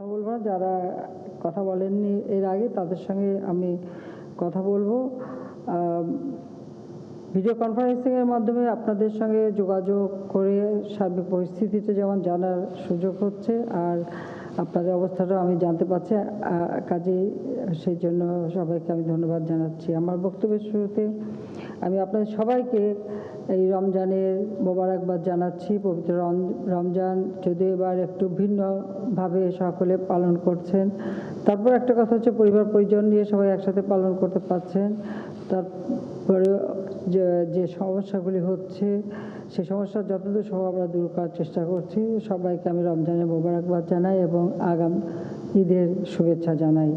কথা বলবো না, যারা কথা বলেননি এর আগে তাদের সঙ্গে আমি কথা বলবো। ভিডিও কনফারেন্সিংয়ের মাধ্যমে আপনাদের সঙ্গে যোগাযোগ করে সার্বিক পরিস্থিতিটা যেমন জানার সুযোগ হচ্ছে, আর আপনাদের অবস্থাটাও আমি জানতে পারছি, কাজেই সেই জন্য সবাইকে আমি ধন্যবাদ জানাচ্ছি। আমার বক্তব্যের শুরুতে আমি আপনাদের সবাইকে এই রমজানের মোবারকবাদ জানাচ্ছি। পবিত্র রমজান যদিও এবার একটু ভিন্নভাবে সকলে পালন করছেন, তারপর একটা কথা হচ্ছে পরিবার পরিজন নিয়ে সবাই একসাথে পালন করতে পারছেন। তারপরে যে সমস্যাগুলি হচ্ছে সেই সমস্যা যতদূর সম্ভব আমরা দূর করার চেষ্টা করছি। সবাইকে আমি রমজানের মোবারকবাদ জানাই এবং আগাম ঈদের শুভেচ্ছা জানাই।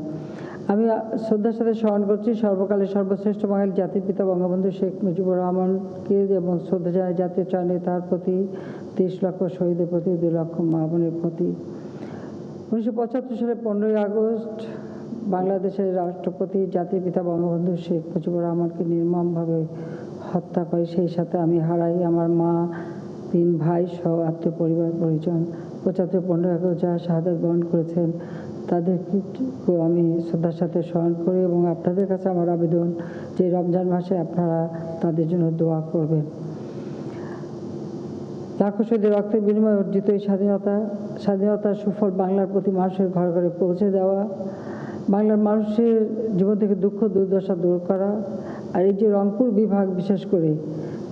আমি শ্রদ্ধার সাথে স্মরণ করছি সর্বকালের সর্বশ্রেষ্ঠ বাঙালি জাতির পিতা বঙ্গবন্ধু শেখ মুজিবুর রহমানকে এবং শ্রদ্ধা জানাই জাতীয় নেতার প্রতি, 30 লক্ষ শহীদের প্রতি, 2 লক্ষ মা বোনের প্রতি। 1975 সালের 15ই আগস্ট বাংলাদেশের রাষ্ট্রপতি জাতির পিতা বঙ্গবন্ধু শেখ মুজিবুর রহমানকে নির্মমভাবে হত্যা করে। সেই সাথে আমি হারাই আমার মা, 3 ভাই সহ আত্মীয় পরিবার পরিজন। 75-15 আগস্ট যারা শাহাদাত বরণ করেছেন তাদেরকে আমি শ্রদ্ধার সাথে স্মরণ করি এবং আপনাদের কাছে আমার আবেদন যে রমজান মাসে আপনারা তাদের জন্য দোয়া করবেন। লাখো শহীদের রক্তের বিনিময়ে অর্জিত এই স্বাধীনতার সুফল বাংলার প্রতি মানুষের ঘরে ঘরে পৌঁছে দেওয়া, বাংলার মানুষের জীবন থেকে দুঃখ দুর্দশা দূর করা। আর এই যে রংপুর বিভাগ, বিশেষ করে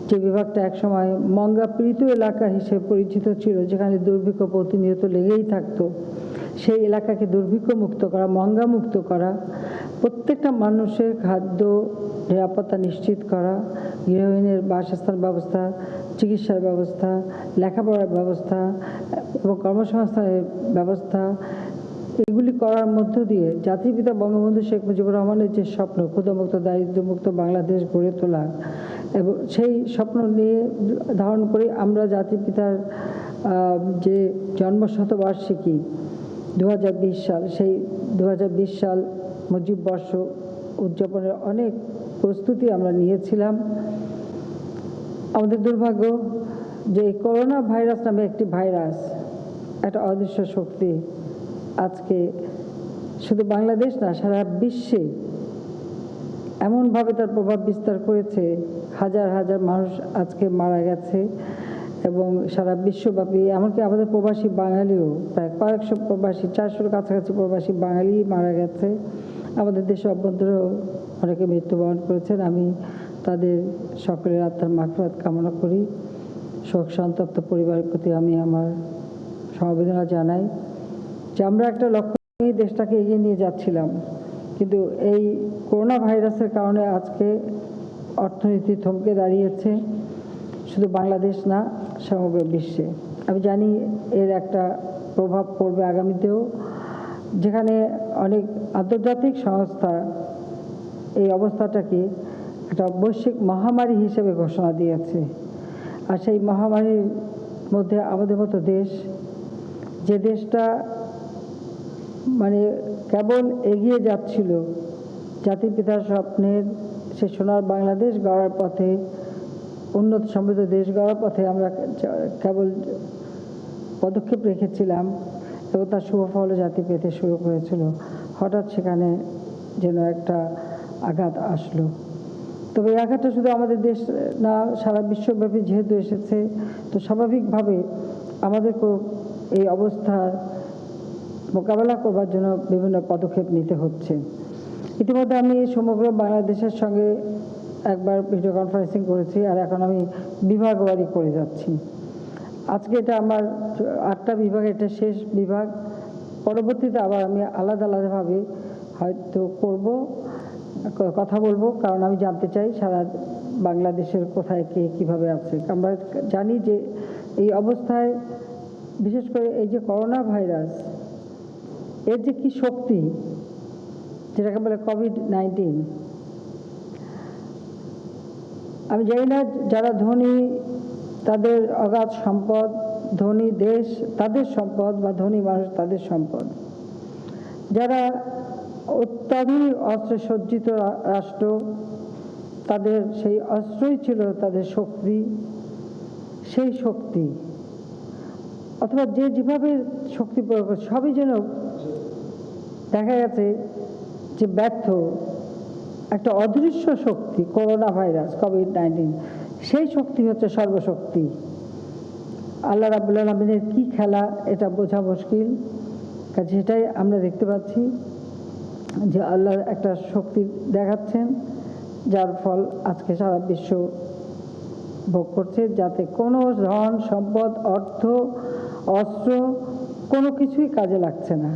যে বিভাগটা একসময় মঙ্গা পীড়িত এলাকা হিসেবে পরিচিত ছিল, যেখানে দুর্ভিক্ষ প্রতিনিয়ত লেগেই থাকতো, সেই এলাকাকে দুর্ভিক্ষ মুক্ত করা, মঙ্গা মুক্ত করা, প্রত্যেকটা মানুষের খাদ্য নিরাপত্তা নিশ্চিত করা, গৃহহীনের বাসস্থান ব্যবস্থা, চিকিৎসার ব্যবস্থা, লেখাপড়ার ব্যবস্থা এবং কর্মসংস্থানের ব্যবস্থা, এগুলি করার মধ্য দিয়ে জাতির পিতা বঙ্গবন্ধু শেখ মুজিবুর রহমানের যে স্বপ্ন ক্ষুধামুক্ত দারিদ্র্যমুক্ত বাংলাদেশ গড়ে তোলা, এবং সেই স্বপ্ন নিয়ে ধারণ করে আমরা জাতির পিতার যে জন্মশতবার্ষিকী 2020 সাল, সেই 2020 সাল মুজিব বর্ষ উদযাপনের অনেক প্রস্তুতি আমরা নিয়েছিলাম। আমাদের দুর্ভাগ্য যে করোনা ভাইরাস নামে একটি ভাইরাস, একটা অদৃশ্য শক্তি আজকে শুধু বাংলাদেশ না সারা বিশ্বে এমনভাবে তার প্রভাব বিস্তার করেছে, হাজার হাজার মানুষ আজকে মারা গেছে এবং সারা বিশ্বব্যাপী, এমনকি আমাদের প্রবাসী বাঙালিও প্রায় কয়েকশো প্রবাসী, 400-র কাছাকাছি প্রবাসী বাঙালি মারা গেছে। আমাদের দেশে অভ্যন্তরেও অনেকে মৃত্যুবরণ করেছেন। আমি তাদের সকলের আত্মার মাগফিরাত কামনা করি। শোক সন্তপ্ত পরিবারের প্রতি আমি আমার সমবেদনা জানাই যে আমরা একটা লক্ষ্য নিয়ে দেশটাকে এগিয়ে নিয়ে যাচ্ছিলাম, কিন্তু এই করোনা ভাইরাসের কারণে আজকে অর্থনীতি থমকে দাঁড়িয়েছে, শুধু বাংলাদেশ না সমগ্র বিশ্বে। আমি জানি এর একটা প্রভাব পড়বে আগামীতেও, যেখানে অনেক আন্তর্জাতিক সংস্থা এই অবস্থাটাকে একটা বৈশ্বিক মহামারী হিসেবে ঘোষণা দিয়েছে। আর সেই মহামারীর মধ্যে আমাদের মতো দেশ, যে দেশটা মানে কেবল এগিয়ে যাচ্ছিল জাতির পিতার স্বপ্নের সে সোনার বাংলাদেশ গড়ার পথে, উন্নত সমৃদ্ধ দেশ গড়ার পথে আমরা কেবল পদক্ষেপ রেখেছিলাম এবং তার শুভফল জাতি পেতে শুরু করেছিল। হঠাৎ সেখানে যেন একটা আঘাত আসলো। তবে এই আঘাতটা শুধু আমাদের দেশ না, সারা বিশ্বব্যাপী যেহেতু এসেছে, তো স্বাভাবিকভাবে আমাদেরকেও এই অবস্থার মোকাবেলা করবার জন্য বিভিন্ন পদক্ষেপ নিতে হচ্ছে। ইতিমধ্যে আমি সমগ্র বাংলাদেশের সঙ্গে একবার ভিডিও কনফারেন্সিং করেছি, আর এখন আমি বিভাগওয়ারি করে যাচ্ছি। আজকে এটা আমার 8টা বিভাগ, এটা শেষ বিভাগ। পরবর্তীতে আবার আমি আলাদা আলাদাভাবে হয়তো কথা বলবো, কারণ আমি জানতে চাই সারা বাংলাদেশের কোথায় কে কীভাবে আছে। আমরা জানি যে এই অবস্থায় বিশেষ করে এই যে করোনা ভাইরাস, এর যে কি শক্তি, যেটাকে বলে কোভিড-19, আমি জানি না যারা ধনী তাদের অগাধ সম্পদ, ধনী দেশ তাদের সম্পদ বা ধনী মানুষ তাদের সম্পদ, যারা অত্যাধুনিক অস্ত্রে সজ্জিত রাষ্ট্র, তাদের সেই অস্ত্রই ছিল তাদের শক্তি। সেই শক্তি অথবা যে যেভাবে শক্তি প্রয়োগ করে সবই যেন দেখা গেছে যে ব্যর্থ একটা অদৃশ্য শক্তি, করোনা ভাইরাস কোভিড-19, সেই শক্তি হচ্ছে সর্বশক্তি। আল্লাহ রাব্বুল আলামিনের কি খেলা এটা বোঝা মুশকিল। কাজে সেটাই আমরা দেখতে পাচ্ছি যে আল্লাহ একটা শক্তি দেখাচ্ছেন, যার ফল আজকে সারা বিশ্ব ভোগ করছে, যাতে কোনো ধন সম্পদ, অর্থ, অস্ত্র কোনো কিছুই কাজে লাগছে না।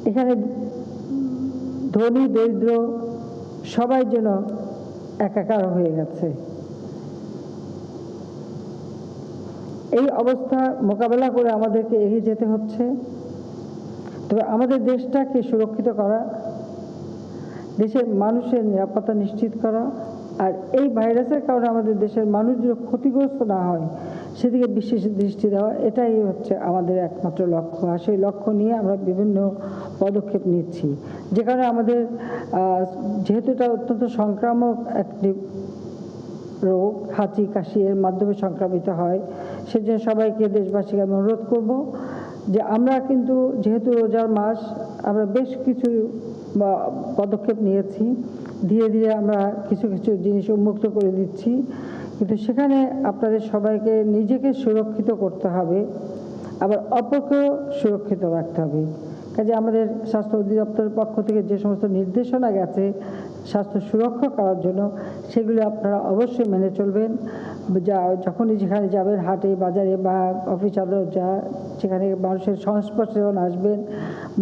এখানে ধনী দরিদ্র সবাই যেন একাকার হয়ে গেছে। এই অবস্থা মোকাবেলা করে আমাদেরকে এগিয়ে যেতে হচ্ছে। তবে আমাদের দেশটাকে সুরক্ষিত করা, দেশের মানুষের নিরাপত্তা নিশ্চিত করা, আর এই ভাইরাসের কারণে আমাদের দেশের মানুষ যেন ক্ষতিগ্রস্ত না হয় সেদিকে বিশেষ দৃষ্টি দেওয়া, এটাই হচ্ছে আমাদের একমাত্র লক্ষ্য। আর সেই লক্ষ্য নিয়ে আমরা বিভিন্ন পদক্ষেপ নিচ্ছি, যে কারণে আমাদের যেহেতু এটা অত্যন্ত সংক্রামক একটি রোগ, হাঁচি কাশি এর মাধ্যমে সংক্রামিত হয়, সেজন্য সবাইকে, দেশবাসীকে আমি অনুরোধ করব যে আমরা কিন্তু যেহেতু রোজার মাস, আমরা বেশ কিছু পদক্ষেপ নিয়েছি। ধীরে ধীরে আমরা কিছু কিছু জিনিস উন্মুক্ত করে দিচ্ছি, কিন্তু সেখানে আপনাদের সবাইকে নিজেকে সুরক্ষিত করতে হবে, আবার অপরকেও সুরক্ষিত রাখতে হবে। কাজে আমাদের স্বাস্থ্য অধিদপ্তরের পক্ষ থেকে যে সমস্ত নির্দেশনা গেছে স্বাস্থ্য সুরক্ষা করার জন্য, সেগুলো আপনারা অবশ্যই মেনে চলবেন। যখনই যেখানে যাবেন, হাটে বাজারে বা অফিস আদালত যা সেখানে মানুষের সংস্পর্শে যখন আসবেন,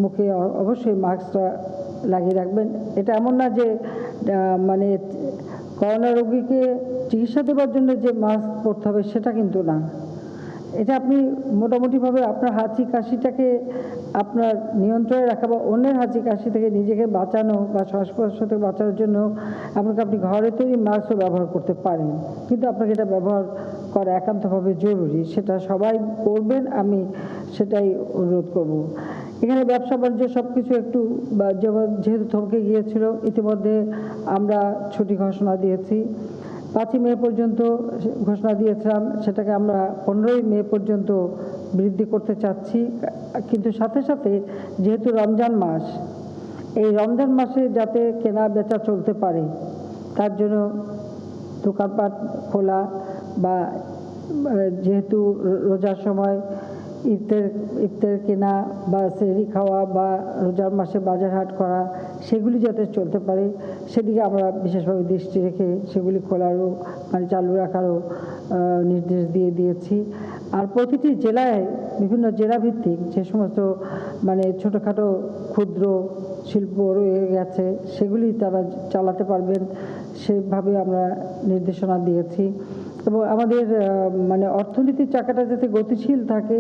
মুখে অবশ্যই মাস্কটা লাগিয়ে রাখবেন। এটা এমন না যে মানে করোনা রোগীকে চিকিৎসা দেওয়ার জন্য যে মাস্ক পরতে হবে সেটা কিন্তু না। এটা আপনি মোটামুটিভাবে আপনার হাঁচি কাশিটাকে আপনার নিয়ন্ত্রণে রাখা বা অন্যের হাঁচি কাশি থেকে নিজেকে বাঁচানো বা শ্বাসকষ্ট থেকে বাঁচানোর জন্য আপনি ঘরে তৈরি মাস্কও ব্যবহার করতে পারেন, কিন্তু আপনাকে এটা ব্যবহার করা একান্তভাবে জরুরি। সেটা সবাই করবেন, আমি সেটাই অনুরোধ করব। এখানে ব্যবসা বাণিজ্য সব কিছু একটু যেহেতু থমকে গিয়েছিল, ইতিমধ্যে আমরা ছুটি ঘোষণা দিয়েছি। 5ই মে পর্যন্ত ঘোষণা দিয়েছিলাম, সেটাকে আমরা 15ই মে পর্যন্ত বৃদ্ধি করতে চাচ্ছি। কিন্তু সাথে সাথে যেহেতু রমজান মাস, এই রমজান মাসে যাতে কেনা বেচা চলতে পারে তার জন্য দোকানপাট খোলা, বা যেহেতু রোজার সময় ইফতার কেনা বা সেহরি খাওয়া বা রোজার মাসে বাজার হাট করা, সেগুলি যাতে চলতে পারে সেদিকে আমরা বিশেষভাবে দৃষ্টি রেখে সেগুলি খোলারও চালু রাখারও নির্দেশ দিয়েছি। আর প্রতিটি জেলায় বিভিন্ন জেলাভিত্তিক যে সমস্ত ছোটোখাটো ক্ষুদ্র শিল্প রয়ে গেছে সেগুলি তারা চালাতে পারবেন, সেভাবে আমরা নির্দেশনা দিয়েছি। এবং আমাদের অর্থনীতির চাকাটা যাতে গতিশীল থাকে,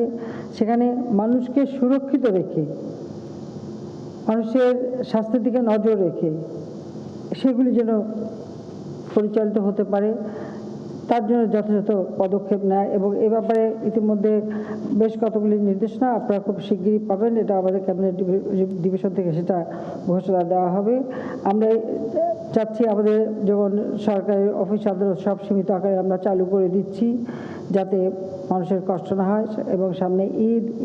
সেখানে মানুষকে সুরক্ষিত রেখে, মানুষের স্বাস্থ্যের দিকে নজর রেখে সেগুলি যেন পরিচালিত হতে পারে, তার জন্য যথাযথ পদক্ষেপ নেয়। এবং এ ব্যাপারে ইতিমধ্যে বেশ কতগুলি নির্দেশনা আপনারা খুব শিগগিরই পাবেন। এটা আমাদের ক্যাবিনেট ডিভিশন থেকে সেটা ঘোষণা দেওয়া হবে। আমরা চাচ্ছি আমাদের যেমন সরকারি অফিস আদালত সব সীমিত আকারে আমরা চালু করে দিচ্ছি, যাতে মানুষের কষ্ট না হয়। এবং সামনে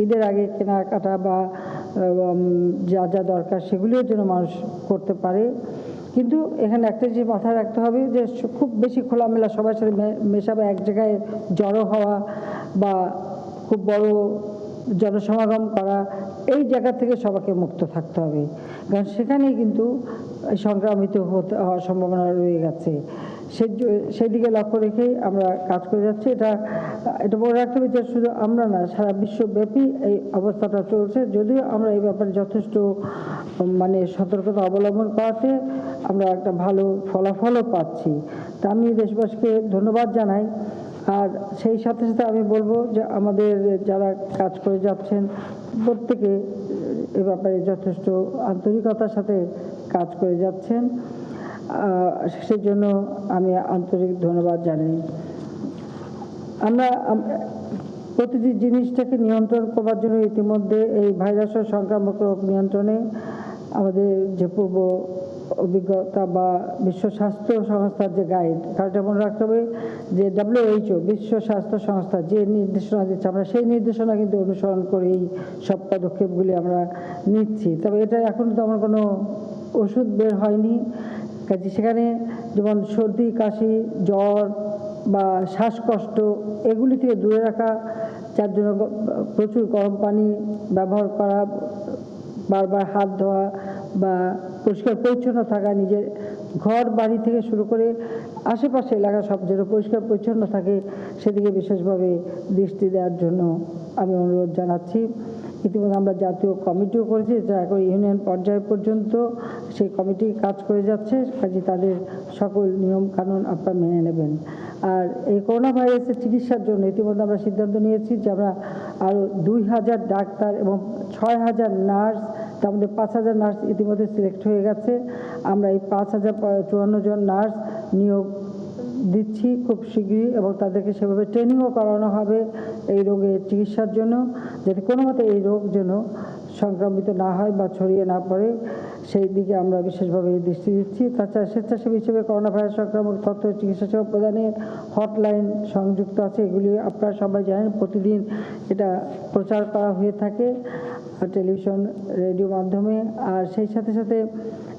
ঈদের আগে কেনাকাটা বা যা যা দরকার সেগুলিও যেন মানুষ করতে পারে। কিন্তু এখানে একটা যে মাথায় রাখতে হবে যে খুব বেশি খোলামেলা সবার সাথে মেশাবে, এক জায়গায় জড়ো হওয়া বা খুব বড় জনসমাগম করা, এই জায়গা থেকে সবাইকে মুক্ত থাকতে হবে, কারণ সেখানেই কিন্তু সংক্রামিত হওয়ার সম্ভাবনা রয়ে গেছে। সেই দিকে লক্ষ্য রেখেই আমরা কাজ করে যাচ্ছি। এটা মনে রাখতে হবে যে শুধু আমরা না, সারা বিশ্বব্যাপী এই অবস্থাটা চলছে। যদিও আমরা এই ব্যাপারে যথেষ্ট সতর্কতা অবলম্বন করাতে আমরা একটা ভালো ফলাফলও পাচ্ছি। তা আমি দেশবাসীকে ধন্যবাদ জানাই। আর সেই সাথে সাথে আমি বলবো যে আমাদের যারা কাজ করে যাচ্ছেন প্রত্যেকে এ ব্যাপারে যথেষ্ট আন্তরিকতার সাথে কাজ করে যাচ্ছেন, সেজন্য আমি আন্তরিক ধন্যবাদ জানাই। আমরা প্রতিটি জিনিসটাকে নিয়ন্ত্রণ করবার জন্য ইতিমধ্যে এই ভাইরাসের সংক্রামক রোগ নিয়ন্ত্রণে আমাদের যে পূর্ব অভিজ্ঞতা বা বিশ্ব স্বাস্থ্য সংস্থার যে গাইড, কারণটা মনে রাখতে হবে যে WHO বিশ্ব স্বাস্থ্য সংস্থা যে নির্দেশনা দিচ্ছে আমরা সেই নির্দেশনা কিন্তু অনুসরণ করেই সব পদক্ষেপগুলি আমরা নিচ্ছি। তবে এটা এখন তো আমার কোনো ওষুধ বের হয়নি, কাজে সেখানে যেমন সর্দি কাশি জ্বর বা শ্বাসকষ্ট এগুলি থেকে দূরে রাখা, যার জন্য প্রচুর গরম পানি ব্যবহার করা, বারবার হাত ধোয়া বা পরিষ্কার পরিচ্ছন্ন থাকা, নিজের ঘর বাড়ি থেকে শুরু করে আশেপাশে এলাকা সব যেন পরিষ্কার পরিচ্ছন্ন থাকে সেদিকে বিশেষভাবে দৃষ্টি দেওয়ার জন্য আমি অনুরোধ জানাচ্ছি। ইতিমধ্যে আমরা জাতীয় কমিটিও করেছি, যা এখন ইউনিয়ন পর্যায় পর্যন্ত সেই কমিটি কাজ করে যাচ্ছে, কাজে তাদের সকল নিয়ম কানুন আপনারা মেনে নেবেন। আর এই করোনা ভাইরাসের চিকিৎসার জন্য ইতিমধ্যে আমরা সিদ্ধান্ত নিয়েছি যে আমরা আরও 2000 ডাক্তার এবং 6000 নার্স, তার মধ্যে 5000 নার্স ইতিমধ্যে সিলেক্ট হয়ে গেছে। আমরা এই 5054 জন নার্স নিয়োগ দিচ্ছি খুব শীঘ্রই, এবং তাদেরকে সেভাবে ট্রেনিংও করানো হবে এই রোগের চিকিৎসার জন্য, যাতে কোনো মতে এই রোগ যেন সংক্রামিত না হয় বা ছড়িয়ে না পড়ে, সেই দিকে আমরা বিশেষভাবে দৃষ্টি দিচ্ছি। তাছাড়া স্বেচ্ছাসেবী হিসেবে করোনা ভাইরাস সংক্রামক তথ্য চিকিৎসা সেবা প্রদানের হটলাইন সংযুক্ত আছে, এগুলি আপনারা সবাই জানেন, প্রতিদিন এটা প্রচার করা হয়ে থাকে টেলিভিশন রেডিও মাধ্যমে। আর সেই সাথে সাথে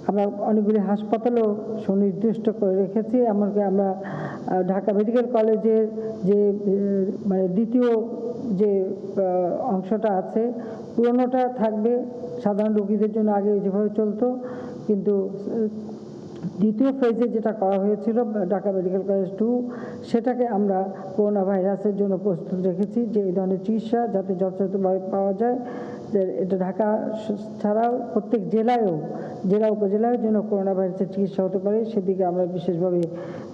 আমরা অনেকগুলি হাসপাতালও সুনির্দিষ্ট করে রেখেছি, এমনকি আমরা ঢাকা মেডিকেল কলেজের যে মানে দ্বিতীয় যে অংশটা আছে পুরোনোটা থাকবে সাধারণ রোগীদের জন্য, আগে যেভাবে চলতো, কিন্তু দ্বিতীয় ফেজে যেটা করা হয়েছিল ঢাকা মেডিকেল কলেজ 2, সেটাকে আমরা করোনা ভাইরাসের জন্য প্রস্তুত রেখেছি, যে এই ধরনের চিকিৎসা যাতে যথাযথভাবে পাওয়া যায়। যে এটা ঢাকা ছাড়াও প্রত্যেক জেলায়ও জেলা উপজেলায় যেন করোনা ভাইরাসের চিকিৎসা হতে পারে সেদিকে আমরা বিশেষভাবে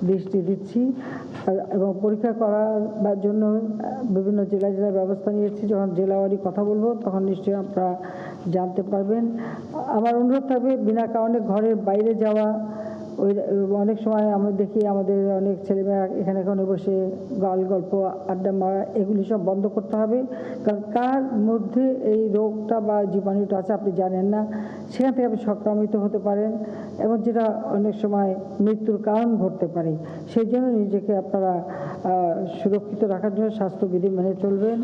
দৃষ্টি দিচ্ছি। এবং পরীক্ষা করার জন্য বিভিন্ন জেলায় ব্যবস্থা নিয়েছি, যখন জেলাওয়ারি কথা বলবো তখন নিশ্চয়ই আপনারা জানতে পারবেন। আমার অনুরোধ থাকবে বিনা কারণে ঘরের বাইরে যাওয়া, ওই অনেক সময় আমরা দেখি আমাদের অনেক ছেলেমেয়েরা এখানে বসে গাল গল্প আড্ডা মারা, এগুলি সব বন্ধ করতে হবে, কারণ কার মধ্যে এই রোগটা বা জীবাণুটা আছে আপনি জানেন না, সেখান থেকে আপনি সংক্রামিত হতে পারেন এবং যেটা অনেক সময় মৃত্যুর কারণ ঘটতে পারে। সেই জন্য নিজেকে আপনারা সুরক্ষিত রাখার জন্য স্বাস্থ্যবিধি মেনে চলবেন।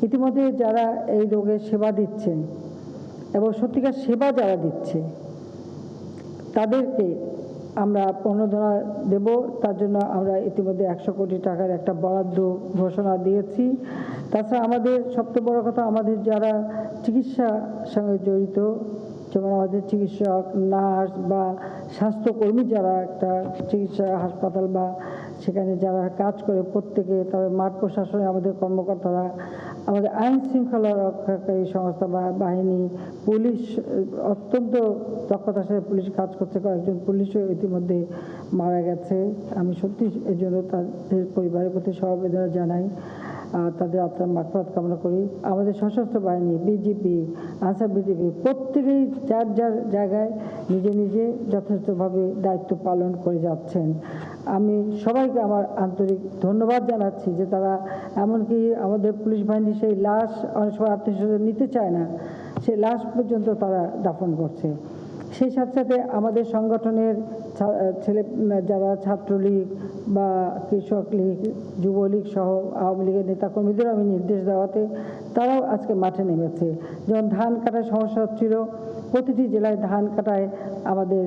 ইতিমধ্যে যারা এই রোগের সেবা দিচ্ছেন এবং সত্যিকার সেবা যারা দিচ্ছে তাদেরকে আমরা প্রণোদনা দেব, তার জন্য আমরা ইতিমধ্যে 100 কোটি টাকার একটা বরাদ্দ ঘোষণা দিয়েছি। তাছাড়া আমাদের সবচেয়ে বড় কথা, আমাদের যারা চিকিৎসার সঙ্গে জড়িত, যেমন আমাদের চিকিৎসক নার্স বা স্বাস্থ্যকর্মী যারা একটা চিকিৎসা হাসপাতাল বা সেখানে যারা কাজ করে প্রত্যেকে, তবে মাঠ প্রশাসনে আমাদের কর্মকর্তারা, আমাদের আইন শৃঙ্খলা রক্ষাকারী সংস্থা বা বাহিনী, পুলিশ অত্যন্ত দক্ষতার সাথে পুলিশ কাজ করছে, কয়েকজন পুলিশও ইতিমধ্যে মারা গেছে। আমি সত্যি এই জন্য তাদের পরিবারের প্রতি সমবেদনা জানাই, তাদের আত্মার মাগফিরাত কামনা করি। আমাদের সশস্ত্র বাহিনী, বিজিবি, আনসার বিজিবি প্রত্যেকেই যার যার জায়গায় নিজে নিজে যথেষ্টভাবে দায়িত্ব পালন করে যাচ্ছেন। আমি সবাইকে আমার আন্তরিক ধন্যবাদ জানাচ্ছি যে তারা, এমনকি আমাদের পুলিশ বাহিনী সেই লাশ অনেক সময় আত্মীয়স্বজন নিতে চায় না, সেই লাশ পর্যন্ত তারা দাফন করছে। সেই সাথে সাথে আমাদের সংগঠনের ছেলে যারা ছাত্রলীগ বা কৃষক লীগ, যুবলীগ সহ আওয়ামী লীগের নেতাকর্মীদের আমি নির্দেশ দেওয়াতে তারাও আজকে মাঠে নেমেছে। যেমন ধান কাটার সমস্যা হচ্ছিল, প্রতিটি জেলায় ধান কাটায় আমাদের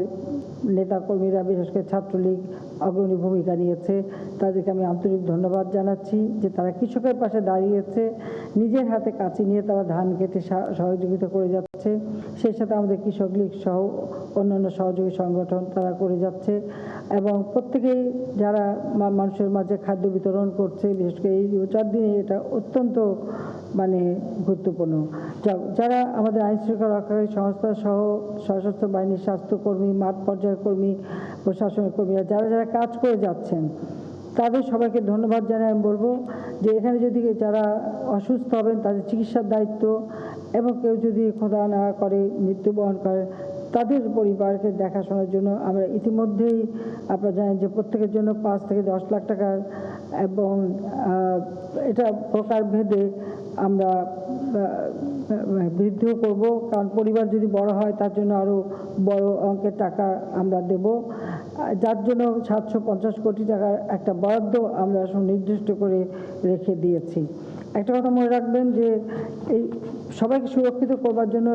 নেতাকর্মীরা, বিশেষ করে ছাত্রলীগ অগ্রণী ভূমিকা নিয়েছে, তাদেরকে আমি আন্তরিক ধন্যবাদ জানাচ্ছি যে তারা কৃষকের পাশে দাঁড়িয়েছে, নিজের হাতে কাঁচি নিয়ে তারা ধান কেটে সহযোগিতা করে যাচ্ছে। সেই সাথে আমাদের কৃষক লীগ সহ অন্যান্য সহযোগী সংগঠন তারা করে যাচ্ছে, এবং প্রত্যেকেই যারা মানুষের মাঝে খাদ্য বিতরণ করছে, বিশেষ করে এই 4 দিনে এটা অত্যন্ত গুরুত্বপূর্ণ। যারা আমাদের আইন শৃঙ্খলা রক্ষাকারী সংস্থা সহ সশস্ত্র বাহিনীর স্বাস্থ্যকর্মী, মাঠ পর্যায়ের কর্মী, প্রশাসনের কর্মীরা যারা যারা কাজ করে যাচ্ছেন, তাদের সবাইকে ধন্যবাদ জানাই। আমি বলবো যে এখানে যদি যারা অসুস্থ হবেন তাদের চিকিৎসার দায়িত্ব, এবং কেউ যদি খোদা না করে মৃত্যুবরণ করে তাদের পরিবারকে দেখাশোনার জন্য আমরা ইতিমধ্যেই আপনারা জানেন যে প্রত্যেকের জন্য 5 থেকে 10 লাখ টাকার, এবং এটা প্রকারভেদে আমরা বৃদ্ধিও করব, কারণ পরিবার যদি বড় হয় তার জন্য আরও বড় অঙ্কের টাকা আমরা দেব। যার জন্য 750 কোটি টাকার একটা বরাদ্দ আমরা সুনির্দিষ্ট করে রেখে দিয়েছি। একটা কথা মনে রাখবেন যে এই সবাইকে সুরক্ষিত করবার জন্য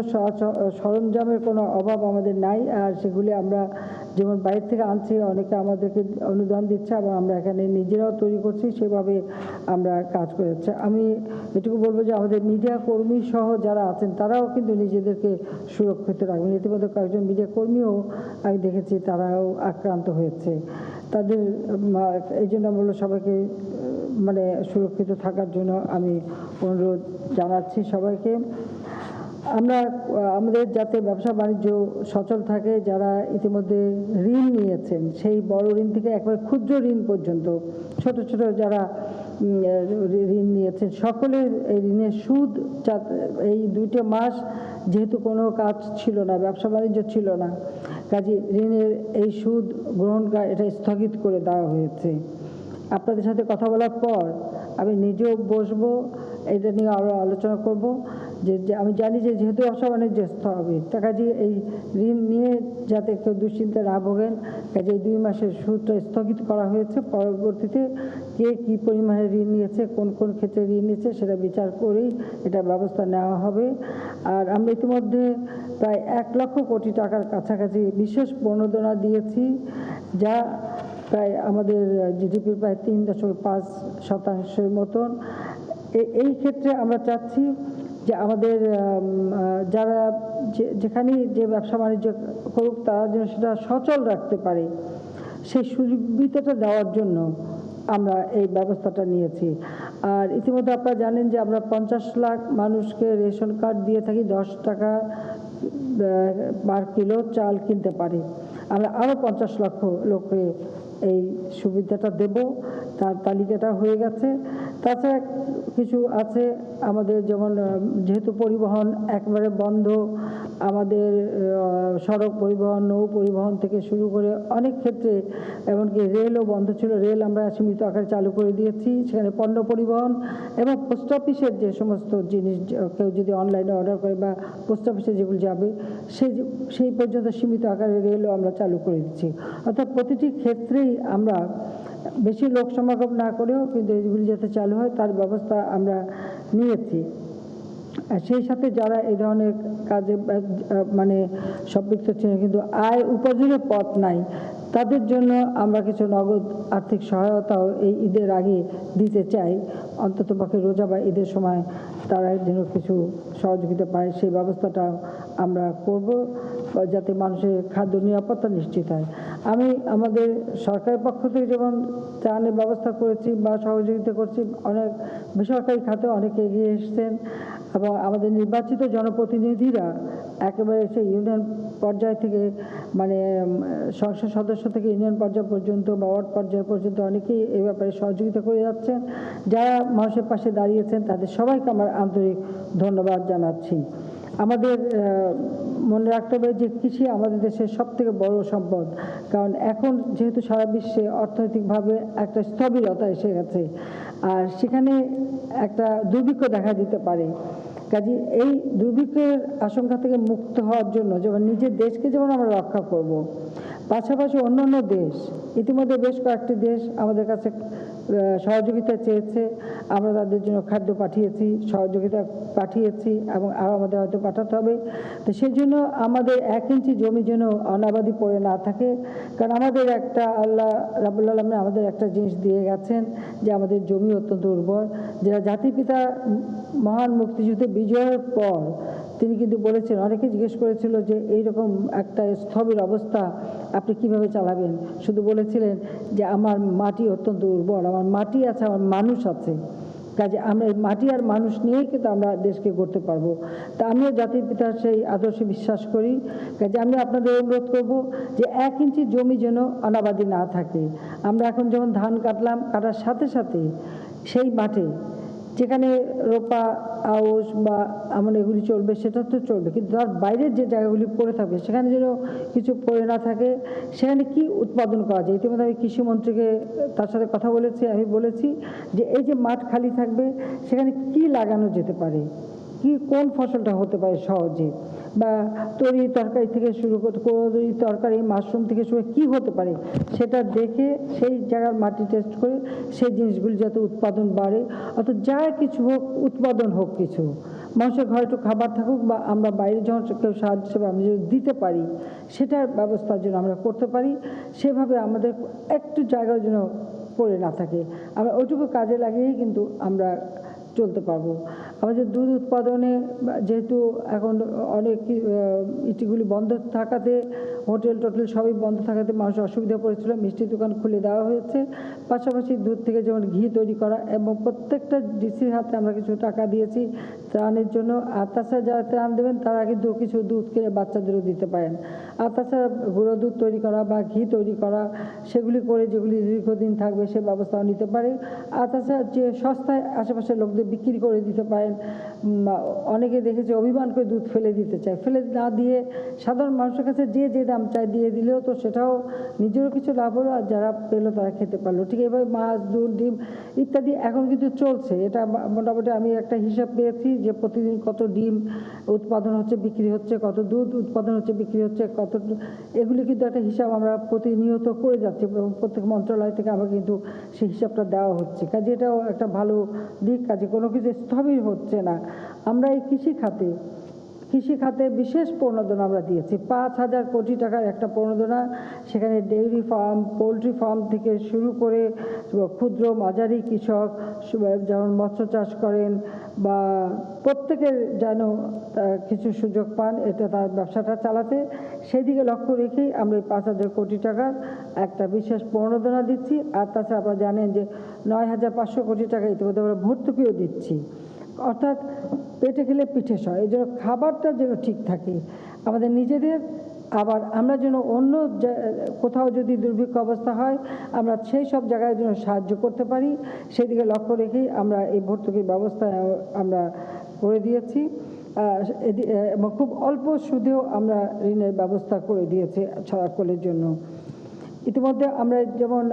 সরঞ্জামের কোনো অভাব আমাদের নাই, আর সেগুলি আমরা যেমন বাইরে থেকে আনছি, অনেকে আমাদেরকে অনুদান দিচ্ছে এবং আমরা এখানে নিজেরাও তৈরি করছি, সেভাবে আমরা কাজ করে যাচ্ছি। আমি এটুকু বলবো যে আমাদের মিডিয়া কর্মী সহ যারা আছেন তারাও কিন্তু নিজেদেরকে সুরক্ষিত রাখবেন। ইতিমধ্যে কয়েকজন মিডিয়া কর্মীও আমি দেখেছি তারাও আক্রান্ত হয়েছে। তাদের এই জন্য বললো সবাইকে মানে সুরক্ষিত থাকার জন্য আমি অনুরোধ জানাচ্ছি সবাইকে। আমরা আমাদের যাতে ব্যবসা বাণিজ্য সচল থাকে, যারা ইতিমধ্যে ঋণ নিয়েছেন সেই বড় ঋণ থেকে একবার ক্ষুদ্র ঋণ পর্যন্ত ছোট ছোট যারা ঋণ নিয়েছেন সকলের এই ঋণের সুদ এই 2 মাস যেহেতু কোনো কাজ ছিল না, ব্যবসা বাণিজ্য ছিল না, কাজে ঋণের এই সুদ গ্রহণ এটা স্থগিত করে দেওয়া হয়েছে। আপনাদের সাথে কথা বলার পর আমি নিজেও বসবো, এটা নিয়ে আরও আলোচনা করব। যে আমি জানি যে যেহেতু ব্যবসা বাণিজ্য স্থগিত, কাজে এই ঋণ নিয়ে যাতে কেউ দুশ্চিন্তা না ভোগেন, কাজে এই 2 মাসের সুদটা স্থগিত করা হয়েছে। পরবর্তীতে কে কী পরিমাণে ঋণ নিয়েছে, কোন কোন ক্ষেত্রে ঋণ নিয়েছে সেটা বিচার করেই এটা ব্যবস্থা নেওয়া হবে। আর আমরা ইতিমধ্যে প্রায় 1 লক্ষ কোটি টাকার কাছাকাছি বিশেষ প্রণোদনা দিয়েছি, যা প্রায় আমাদের জিডিপির প্রায় 3.5% মতন। এই ক্ষেত্রে আমরা চাচ্ছি যে আমাদের যারা যেখানেই যে ব্যবসা বাণিজ্য করুক তারা যেন সেটা সচল রাখতে পারে, সেই সুবিধাটা দেওয়ার জন্য আমরা এই ব্যবস্থাটা নিয়েছি। আর ইতিমধ্যে আপনারা জানেন যে আমরা 50 লাখ মানুষকে রেশন কার্ড দিয়ে থাকি, 10 টাকা পার কিলো চাল কিনতে পারে। আমরা আরও 50 লক্ষ লোককে এই সুবিধাটা দেব, তার তালিকাটা হয়ে গেছে। তাছাড়া কিছু আছে আমাদের, যেমন যেহেতু পরিবহন একবারে বন্ধ, আমাদের সড়ক পরিবহন, নৌ পরিবহন থেকে শুরু করে অনেক ক্ষেত্রে, এমনকি রেলও বন্ধ ছিল, রেল আমরা সীমিত আকারে চালু করে দিয়েছি। সেখানে পণ্য পরিবহন এবং পোস্ট অফিসের যে সমস্ত জিনিস কেউ যদি অনলাইনে অর্ডার করে বা পোস্ট অফিসে যেগুলো যাবে সেই পর্যন্ত সীমিত আকারে রেলও আমরা চালু করে দিচ্ছি। অর্থাৎ প্রতিটি ক্ষেত্রেই আমরা বেশি লোক সমাগম না করেও কিন্তু এগুলি যাতে চালু হয় তার ব্যবস্থা আমরা নিয়েছি। আর সেই সাথে যারা এই ধরনের কাজে মানে সম্পৃক্ত ছিলেন কিন্তু আয় উপার্জনের পথ নাই, তাদের জন্য আমরা কিছু নগদ আর্থিক সহায়তাও এই ঈদের আগে দিতে চাই। অন্ততপক্ষে রোজা বা ঈদের সময় তারা যেন কিছু সহযোগিতা পায়, সেই ব্যবস্থাটা আমরা করব যাতে মানুষের খাদ্য নিরাপত্তা নিশ্চিত হয়। আমি আমাদের সরকারের পক্ষ থেকে যেমন ত্রাণের ব্যবস্থা করেছি বা সহযোগিতা করছি, অনেক বেসরকারি খাতে অনেকে এগিয়ে এসেছেন এবং আমাদের নির্বাচিত জনপ্রতিনিধিরা একেবারে সেই ইউনিয়ন পর্যায় থেকে মানে সংসদ সদস্য থেকে ইউনিয়ন পর্যায় পর্যন্ত বা ওয়ার্ড পর্যায় পর্যন্ত অনেকেই এই ব্যাপারে সহযোগিতা করে যাচ্ছেন। যারা মানুষের পাশে দাঁড়িয়েছেন তাদের সবাইকে আমার আন্তরিক ধন্যবাদ জানাচ্ছি। আমাদের মনে রাখতে হবে যে কৃষি আমাদের দেশের সবথেকে বড় সম্পদ, কারণ এখন যেহেতু সারা বিশ্বে অর্থনৈতিকভাবে একটা স্থবিরতা এসে গেছে আর সেখানে একটা দুর্ভিক্ষ দেখা দিতে পারে। কাজে এই দুর্ভিক্ষের আশঙ্কা থেকে মুক্ত হওয়ার জন্য যেমন নিজের দেশকে যেমন আমরা রক্ষা করব, পাশাপাশি অন্যান্য দেশ, ইতিমধ্যে বেশ কয়েকটি দেশ আমাদের কাছে সহযোগিতা চেয়েছে, আমরা তাদের জন্য খাদ্য পাঠিয়েছি, সহযোগিতা পাঠিয়েছি এবং আরও আমাদের হয়তো পাঠাতে হবে। তো সেই জন্য আমাদের 1 ইঞ্চি জমি যেন অনাবাদি পড়ে না থাকে, কারণ আমাদের একটা আল্লাহ রাব্বুল আলামিন আমাদের একটা জিনিস দিয়ে গেছেন যে আমাদের জমি অত্যন্ত উর্বর। যারা জাতির পিতা মহান মুক্তিযুদ্ধে বিজয়ের পর তিনি কিন্তু বলেছেন, অনেকে জিজ্ঞেস করেছিল যে এইরকম একটা স্থবির অবস্থা আপনি কিভাবে চালাবেন, শুধু বলেছিলেন যে আমার মাটি অত্যন্ত উর্বর, আমার মাটি আছে, আমার মানুষ আছে, কাজে আমরা এই মাটি আর মানুষ নিয়েই কিন্তু আমরা দেশকে গড়তে পারবো। তা আমিও জাতির পিতার সেই আদর্শে বিশ্বাস করি। কাজে আমি আপনাদের অনুরোধ করব যে 1 ইঞ্চি জমি যেন অনাবাদি না থাকে। আমরা এখন যেমন ধান কাটলাম, কাটার সাথে সাথে সেই মাঠে যেখানে রোপা আউশ বা এমন এগুলি চলবে সেটা তো চলবে, কিন্তু তার বাইরের যে জায়গাগুলি পড়ে থাকবে সেখানে যেন কিছু পড়ে না থাকে, সেখানে কি উৎপাদন করা যায়। ইতিমধ্যে আমি কৃষিমন্ত্রীকে তার সাথে কথা বলেছি, আমি বলেছি যে এই যে মাঠ খালি থাকবে সেখানে কি লাগানো যেতে পারে, কোন ফসলটা হতে পারে সহজে, বা তরকারি থেকে শুরু করে তরকারি মাশরুম থেকে শুরু করে কী হতে পারে সেটা দেখে সেই জায়গার মাটি টেস্ট করে সেই জিনিসগুলি যাতে উৎপাদন বাড়ে, অর্থাৎ যা কিছু হোক উৎপাদন হোক, কিছু মানুষের ঘরে একটু খাবার থাকুক, বা আমরা বাইরে যখন কেউ সাহায্য হিসেবে আমরা যদি দিতে পারি সেটার ব্যবস্থার জন্য আমরা করতে পারি, সেভাবে আমাদের একটু জায়গার জন্য পড়ে না থাকে, আমরা ওইটুকু কাজে লাগিয়েই কিন্তু আমরা চলতে পারবো। আমাদের দুধ উৎপাদনে যেহেতু এখন অনেক ইটিগুলি বন্ধ থাকাতে, হোটেল টোটেল সবই বন্ধ থাকাতে মানুষ অসুবিধা পড়েছিল, মিষ্টির দোকান খুলে দেওয়া হয়েছে। পাশাপাশি দুধ থেকে যেমন ঘি তৈরি করা, এবং প্রত্যেকটা ডিসির হাতে আমরা কিছু টাকা দিয়েছি ত্রাণের জন্য। আর তাছাড়া যারা ত্রাণ দেবেন তারা কিন্তু কিছু দুধ কিনে বাচ্চাদেরও দিতে পারেন। আর তাছাড়া গুঁড়ো দুধ তৈরি করা বা ঘি তৈরি করা, সেগুলি করে যেগুলি দীর্ঘদিন থাকবে সে ব্যবস্থাও নিতে পারে। আর তাছাড়া যে সস্তায় আশেপাশের লোকদের বিক্রি করে দিতে পারেন, অনেকে দেখেছে অভিমান করে দুধ ফেলে দিতে চায়, ফেলে না দিয়ে সাধারণ মানুষের কাছে যে দাম চায় দিয়ে দিলেও তো সেটাও নিজেরও কিছু লাভ হলো, আর যারা পেলো তারা খেতে পারলো। ঠিক এভাবে মাছ, দুধ, ডিম ইত্যাদি এখন কিন্তু চলছে। এটা মোটামুটি আমি একটা হিসাব পেয়েছি যে প্রতিদিন কত ডিম উৎপাদন হচ্ছে, বিক্রি হচ্ছে, কত দুধ উৎপাদন হচ্ছে, বিক্রি হচ্ছে, কত, এগুলি কিন্তু একটা হিসাব আমরা প্রতিনিয়ত করে যাচ্ছি, এবং প্রত্যেক মন্ত্রণালয় থেকে আমাকে কিন্তু সেই হিসাবটা দেওয়া হচ্ছে। কাজে এটাও একটা ভালো দিক। কাজে কোনো কিছু স্থবির হচ্ছে না। আমরা এই কৃষি খাতে বিশেষ প্রণোদনা আমরা দিয়েছি, 5,000 কোটি টাকার একটা প্রণোদনা। সেখানে ডেইরি ফার্ম, পোলট্রি ফার্ম থেকে শুরু করে ক্ষুদ্র মাঝারি কৃষক যেমন মৎস্য চাষ করেন, বা প্রত্যেকের যেন কিছু সুযোগ পান এটা তার ব্যবসাটা চালাতে, সেদিকে লক্ষ্য রেখেই আমরা এই 5,000 কোটি টাকার একটা বিশেষ প্রণোদনা দিচ্ছি। আর তাছাড়া আপনারা জানেন যে 9,500 কোটি টাকা ইতিমধ্যে আমরা ভর্তুকিও দিচ্ছি। অর্থাৎ পেটে খেলে পিঠে সয়, এই জন্য খাবারটা যেন ঠিক থাকে আমাদের নিজেদের, আবার আমরা যেন অন্য কোথাও যদি দুর্ভিক্ষ অবস্থা হয় আমরা সেই সব জায়গায় যেন সাহায্য করতে পারি, সেদিকে লক্ষ্য রেখেই আমরা এই ভর্তুকির ব্যবস্থা আমরা করে দিয়েছি। এবং খুব অল্প সুদেও আমরা ঋণের ব্যবস্থা করে দিয়েছি ছড়াকলের জন্য। ইতিমধ্যে আমরা যেমন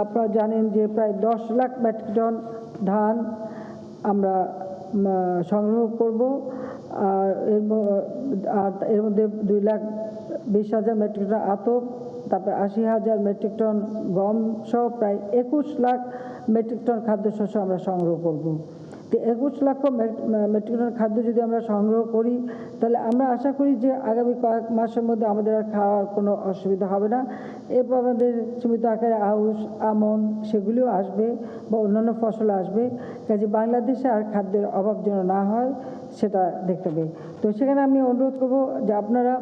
আপনারা জানেন যে প্রায় 10 লাখ মেট্রিক টন ধান আমরা সংগ্রহ করব, আর এর মধ্যে 2,20,000 মেট্রিক টন আতপ, তারপরে 80,000 মেট্রিক টন গম সহ প্রায় 21 লাখ মেট্রিক টন খাদ্যশস্য আমরা সংগ্রহ করব। তো 21 লক্ষ মেট্রিক টন খাদ্য যদি আমরা সংগ্রহ করি, তাহলে আমরা আশা করি যে আগামী কয়েক মাসের মধ্যে আমাদের আর খাওয়ার কোনো অসুবিধা হবে না। এরপর আমাদের সীমিত আকারে আউশ, আমন সেগুলিও আসবে, বা অন্যান্য ফসল আসবে। কাজে বাংলাদেশে আর খাদ্যের অভাব যেন না হয় সেটা দেখতে হবে। তো সেখানে আমি অনুরোধ করব যে আপনারা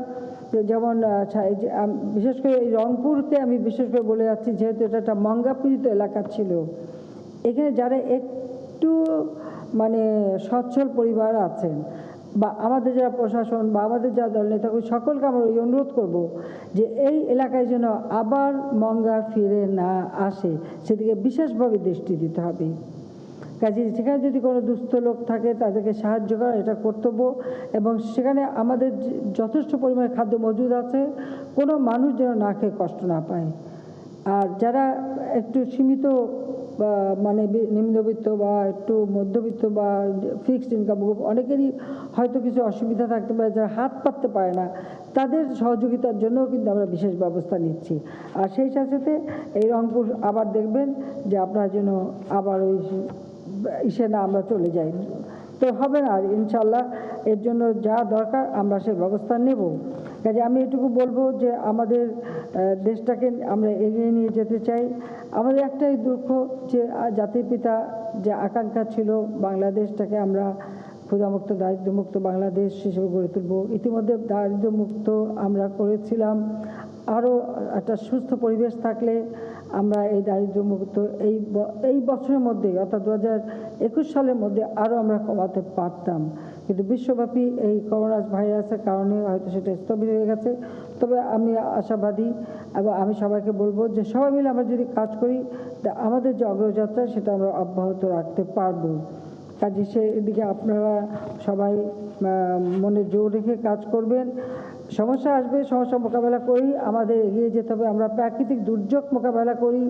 যেমন বিশেষ করে এই রংপুরকে আমি বিশেষ করে বলে যাচ্ছি, যেহেতু এটা একটা মঙ্গাপীড়িত এলাকা ছিল, এখানে যারা একটু মানে সচ্ছল পরিবার আছেন, বা আমাদের যারা প্রশাসন বা আমাদের যারা দলনেতা সকলকে আমরা এই অনুরোধ করব যে এই এলাকায় যেন আবার মঙ্গা ফিরে না আসে, সেদিকে বিশেষভাবে দৃষ্টি দিতে হবে। কাজে সেখানে যদি কোনো দুস্থ লোক থাকে তাদেরকে সাহায্য করা এটা কর্তব্য, এবং সেখানে আমাদের যথেষ্ট পরিমাণে খাদ্য মজুদ আছে, কোনো মানুষ যেন না খেয়ে কষ্ট না পায়। আর যারা একটু সীমিত বা মানে নিম্নবিত্ত বা একটু মধ্যবিত্ত বা ফিক্সড ইনকাম, অনেকেরই হয়তো কিছু অসুবিধা থাকতে পারে, যারা হাত পাততে পারে না, তাদের সহযোগিতার জন্যও কিন্তু আমরা বিশেষ ব্যবস্থা নিচ্ছি। আর সেই সাথে এই রংপুর আবার দেখবেন যে আপনার জন্য আবার ওই ইসে না আমরা চলে যাই, তো হবে না। আর ইনশাল্লাহ এর জন্য যা দরকার আমরা সেই ব্যবস্থা নেব। কাজে আমি এটুকু বলবো যে আমাদের দেশটাকে আমরা এগিয়ে নিয়ে যেতে চাই। আমাদের একটাই দুঃখ যে জাতির পিতা যে আকাঙ্ক্ষা ছিল বাংলাদেশটাকে আমরা ক্ষুধামুক্ত, দারিদ্র্যমুক্ত বাংলাদেশ হিসেবে গড়ে তুলব। ইতিমধ্যে দারিদ্র্যমুক্ত আমরা করেছিলাম, আরও একটা সুস্থ পরিবেশ থাকলে আমরা এই দারিদ্র্যমুক্ত এই বছরের মধ্যে অর্থাৎ 2021 সালের মধ্যে আরও আমরা কমাতে পারতাম, কিন্তু বিশ্বব্যাপী এই করোনা ভাইরাসের কারণে হয়তো সেটা স্থবির হয়ে গেছে। তবে আমি আশাবাদী, এবং আমি সবাইকে বলবো যে সবাই মিলে আমরা যদি কাজ করি আমাদের যে অগ্রযাত্রা সেটা আমরা অব্যাহত রাখতে পারবো। কাজে সেদিকে আপনারা সবাই মনে জোর রেখে কাজ করবেন। সমস্যা আসবে, সমস্যা মোকাবেলা করি, আমাদের এগিয়ে যেতে হবে। আমরা প্রাকৃতিক দুর্যোগ মোকাবেলা করি,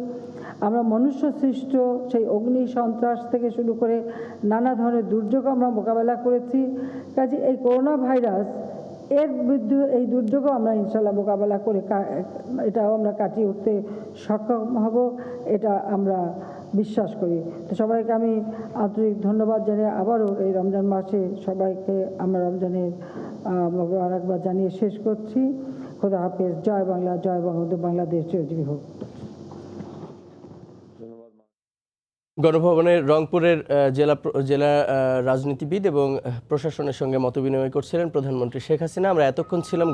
আমরা মনুষ্য সৃষ্ট সেই অগ্নি সন্ত্রাস থেকে শুরু করে নানা ধরনের দুর্যোগ আমরা মোকাবেলা করেছি। কাজে এই করোনা ভাইরাস এর বিরুদ্ধে এই দুর্যোগও আমরা ইনশাল্লাহ মোকাবেলা করে এটাও আমরা কাটিয়ে উঠতে সক্ষম হব, এটা আমরা বিশ্বাস করি। তো সবাইকে আমি আন্তরিক ধন্যবাদ জানিয়ে আবারও এই রমজান মাসে সবাইকে আমরা রমজানের মোবারকবাদ জানিয়ে শেষ করছি। খোদা হাফেজ। জয় বাংলা, জয় বঙ্গবন্ধু, বাংলাদেশ চিরজীবী হোক। গণভবনের রংপুরের জেলা রাজনীতিবিদ এবং প্রশাসনের সঙ্গে মতবিনিময় করছিলেন প্রধানমন্ত্রী শেখ হাসিনা। আমরা এতক্ষণ ছিলাম